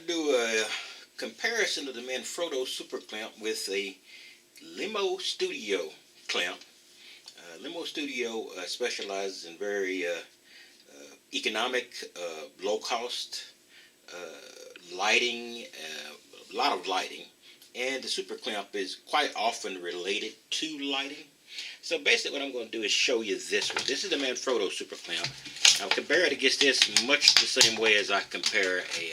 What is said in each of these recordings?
to do a comparison of the Manfrotto Super Clamp with a Limo Studio clamp. Limo Studio specializes in very economic, low-cost lighting, a lot of lighting, and the Super Clamp is quite often related to lighting. So basically what I'm going to do is show you this one. This is the Manfrotto Super Clamp. I'll compare it against this much the same way as I compare a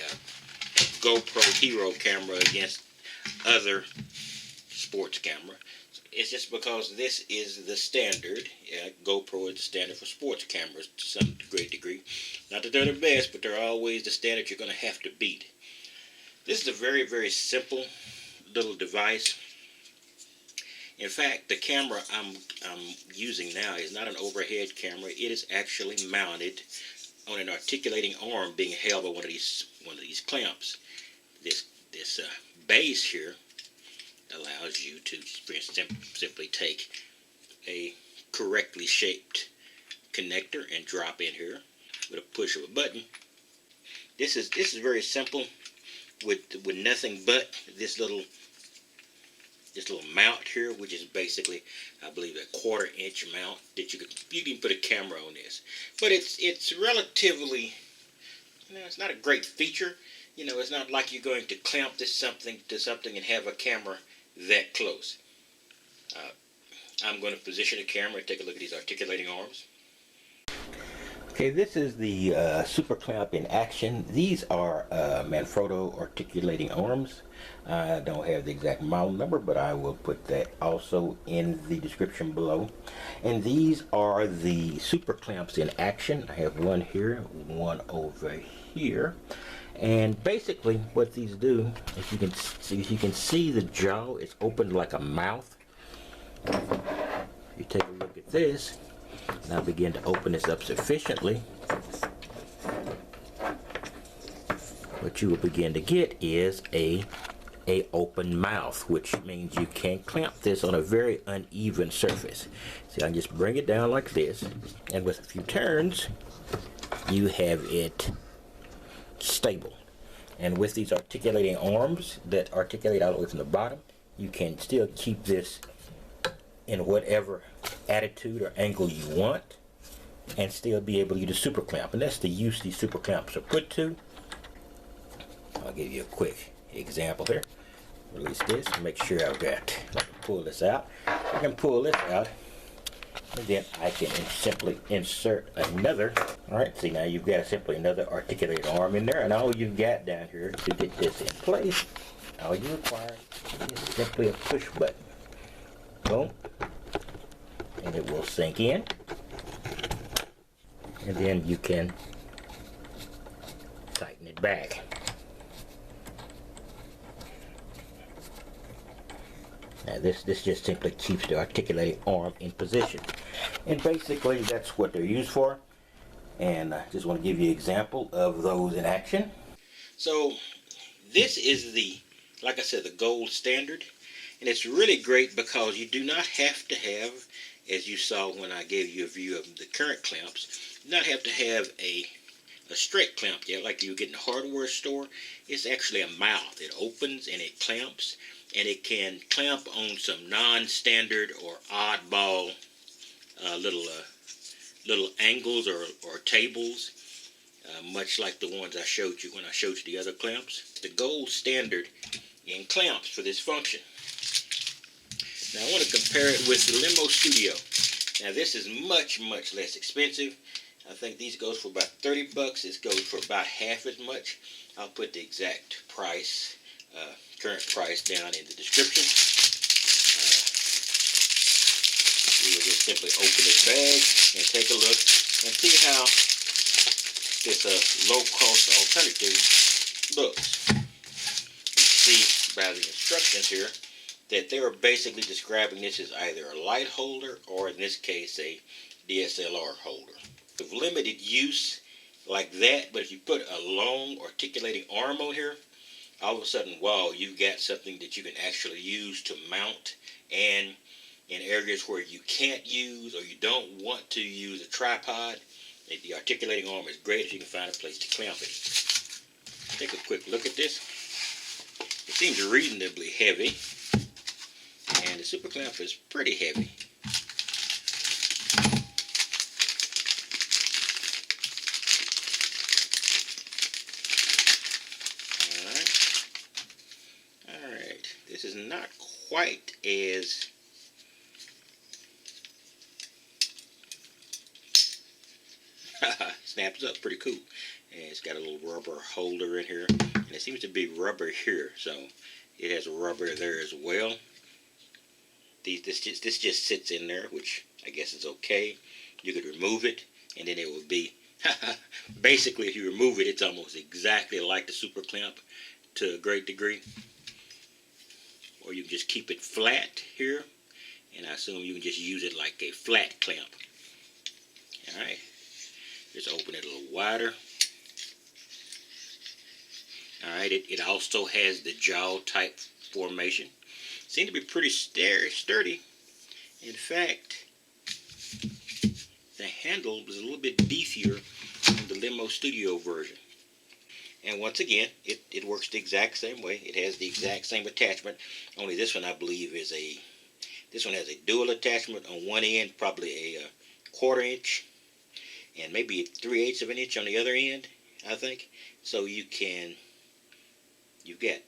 GoPro Hero camera against other sports camera. It's just because this is the standard. GoPro is the standard for sports cameras to some great degree. Not that they're the best, but they're always the standard you're going to have to beat. This is a very, very simple little device. In fact, the camera I'm using now is not an overhead camera. It is actually mounted on an articulating arm being held by one of these clamps. This base here allows you to simply take a correctly shaped connector and drop in here with a push of a button. This is very simple with nothing but this little mount here, which is basically, I believe, a 1/4 inch mount that you can put a camera on this. But it's relatively, it's not a great feature. It's not like you're going to clamp this to something and have a camera that close. I'm going to position the camera and take a look at these articulating arms. Okay, this is the Super Clamp in action. These are Manfrotto Articulating Arms. I don't have the exact model number, but I will put that also in the description below. And these are the Super Clamps in action. I have one here, one over here. And basically what these do, if you can see the jaw is opened like a mouth. If you take a look at this, now begin to open this up sufficiently, what you will begin to get is a open mouth, which means you can clamp this on a very uneven surface. See, I can just bring it down like this, and with a few turns you have it stable. And with these articulating arms that articulate all the way from the bottom, you can still keep this in whatever attitude or angle you want and still be able to use a super clamp. And that's the use these super clamps are put to. I'll give you a quick example here. Release this, make sure I can pull this out. I can pull this out, and then I can simply insert another. Alright, see, now you've got simply another articulated arm in there, and all you've got down here to get this in place, all you require is simply a push button. Boom. And it will sink in. And then you can tighten it back. Now this just simply keeps the articulating arm in position. And basically that's what they're used for. And I just want to give you an example of those in action. So this is like I said, the gold standard. And it's really great because you do not have to have, as you saw when I gave you a view of the current clamps, you do not have to have a straight clamp yet like you get in the hardware store. It's actually a mouth. It opens and it clamps, and it can clamp on some non-standard or oddball little angles or tables, much like the ones I showed you when I showed you the other clamps. It's the gold standard in clamps for this function. Now I want to compare it with the Limo Studio. Now this is much, much less expensive. I think these goes for about 30 bucks. This goes for about half as much. I'll put the exact price, current price down in the description. We will just simply open this bag and take a look and see how this low-cost alternative looks. You see by the instructions here that they are basically describing this as either a light holder or, in this case, a DSLR holder. With limited use like that, but if you put a long articulating arm on here, all of a sudden, wow, you've got something that you can actually use to mount, and in areas where you can't use or you don't want to use a tripod, the articulating arm is great if you can find a place to clamp it. take a quick look at this. It seems reasonably heavy, and the super clamp is pretty heavy. Alright, this is not quite as snaps up pretty cool. And it's got a little rubber holder in here, and it seems to be rubber here, so it has rubber there as well. This just sits in there, which I guess is okay. You could remove it, and then it would be basically, if you remove it, it's almost exactly like the super clamp to a great degree. Or you can just keep it flat here, and I assume you can just use it like a flat clamp. Alright, just open it a little wider. Alright, it also has the jaw type formation. Seems to be pretty sturdy. In fact, the handle was a little bit beefier in the Limo Studio version. And once again, it works the exact same way. It has the exact same attachment. Only this one, I believe, this one has a dual attachment on one end, probably a 1/4 inch, and maybe 3/8 of an inch on the other end, I think. So you've got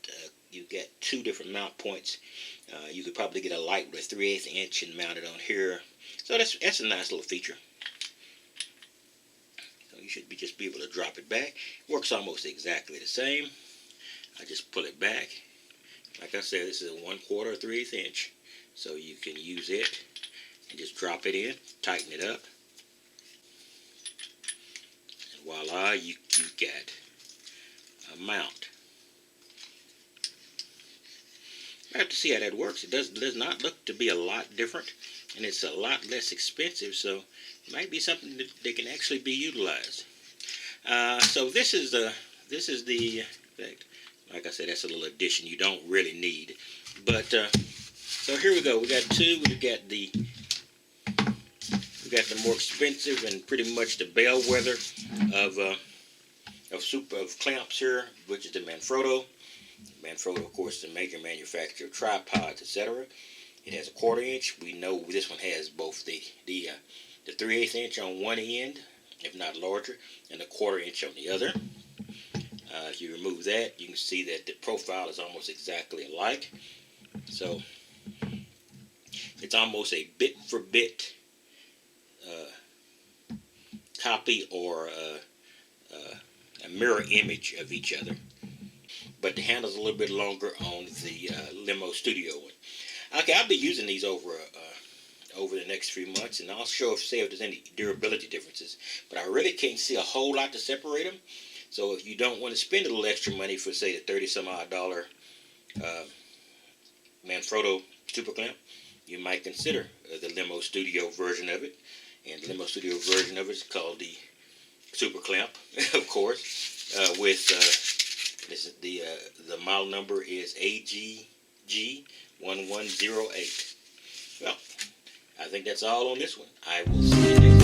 2 different mount points. You could probably get a light with a 3/8 inch and mount it on here. So that's a nice little feature. So you should just be able to drop it back. Works almost exactly the same. I just pull it back. Like I said, this is a 1/4 or 3/8 inch. So you can use it and just drop it in, tighten it up, and voila, you've got a mount. I have to see how that works. It does not look to be a lot different, and it's a lot less expensive, so it might be something that can actually be utilized. So this is the like I said, that's a little addition you don't really need. But so here we go. We got 2. We got the more expensive and pretty much the bellwether of clamps here, which is the Manfrotto. Manfrotto, of course, is a major manufacturer of tripods, etc. It has a 1/4 inch. We know this one has both the 3/8 inch on one end, if not larger, and the 1/4 inch on the other. If you remove that, you can see that the profile is almost exactly alike. So it's almost a bit for bit copy or a mirror image of each other. But the handle's a little bit longer on the Limo Studio one. Okay, I'll be using these over the next few months, and I'll say if there's any durability differences. But I really can't see a whole lot to separate them. So if you don't want to spend a little extra money for, say, the $30-some-odd Manfrotto Super Clamp, you might consider the Limo Studio version of it. And the Limo Studio version of it is called the Super Clamp, of course, with this is the model number is AGG1108. Well, I think that's all on this one. I will see you next time.